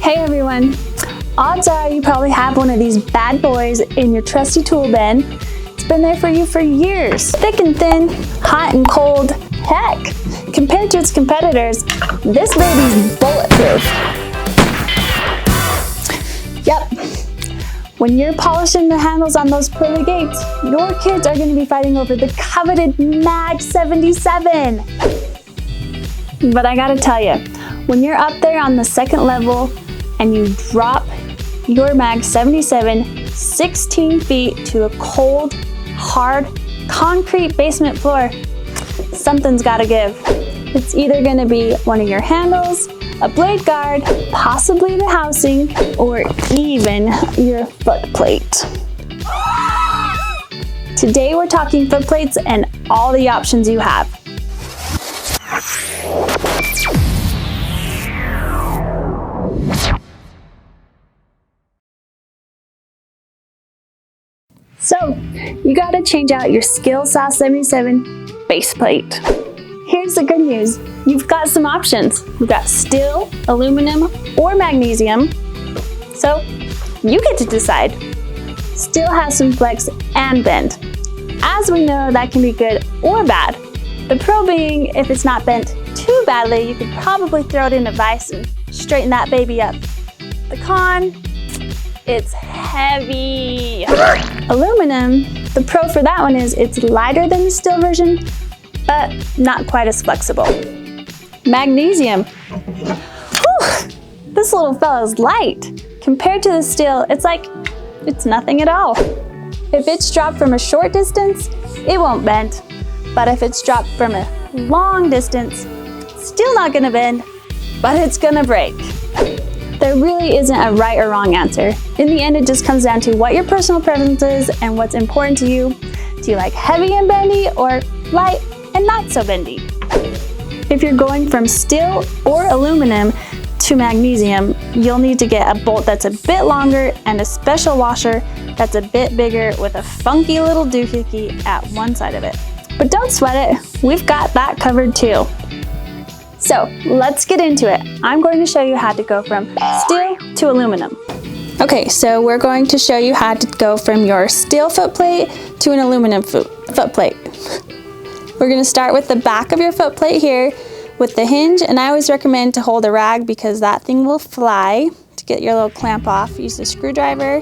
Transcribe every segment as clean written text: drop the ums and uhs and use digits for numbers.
Hey everyone! Odds are you probably have one of these bad boys in your trusty tool bin. It's been there for you for years. Thick and thin, hot and cold. Heck, compared to its competitors, this baby's bulletproof. Yep, when you're polishing the handles on those pearly gates, your kids are going to be fighting over the coveted Mag 77. But I gotta tell you, when you're up there on the second level and you drop your Mag 77 16 feet to a cold, hard, concrete basement floor, something's gotta give. It's either gonna be one of your handles, a blade guard, possibly the housing, or even your foot plate. Today we're talking foot plates and all the options you have. So, you gotta change out your Skilsaw 77 base plate. Here's the good news. You've got some options. We've got steel, aluminum, or magnesium. So, you get to decide. Steel has some flex and bend. As we know, that can be good or bad. The pro being, if it's not bent too badly, you could probably throw it in a vise and straighten that baby up. The con, it's heavy. Aluminum, the pro for that one is it's lighter than the steel version, but not quite as flexible. Magnesium, whew, this little fella's light. Compared to the steel, it's nothing at all. If it's dropped from a short distance, it won't bend. But if it's dropped from a long distance, still not gonna bend, but it's gonna break. There really isn't a right or wrong answer. In the end, it just comes down to what your personal preference is and what's important to you. Do you like heavy and bendy or light and not so bendy? If you're going from steel or aluminum to magnesium, you'll need to get a bolt that's a bit longer and a special washer that's a bit bigger with a funky little doohickey at one side of it. But don't sweat it, we've got that covered too. So let's get into it. I'm going to show you how to go from steel to aluminum. Okay, so we're going to show you how to go from your steel foot plate to an aluminum foot plate. We're going to start with the back of your foot plate here with the hinge, and I always recommend to hold a rag because that thing will fly. To get your little clamp off, use the screwdriver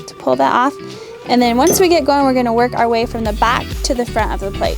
to pull that off. And then once we get going, we're going to work our way from the back to the front of the plate.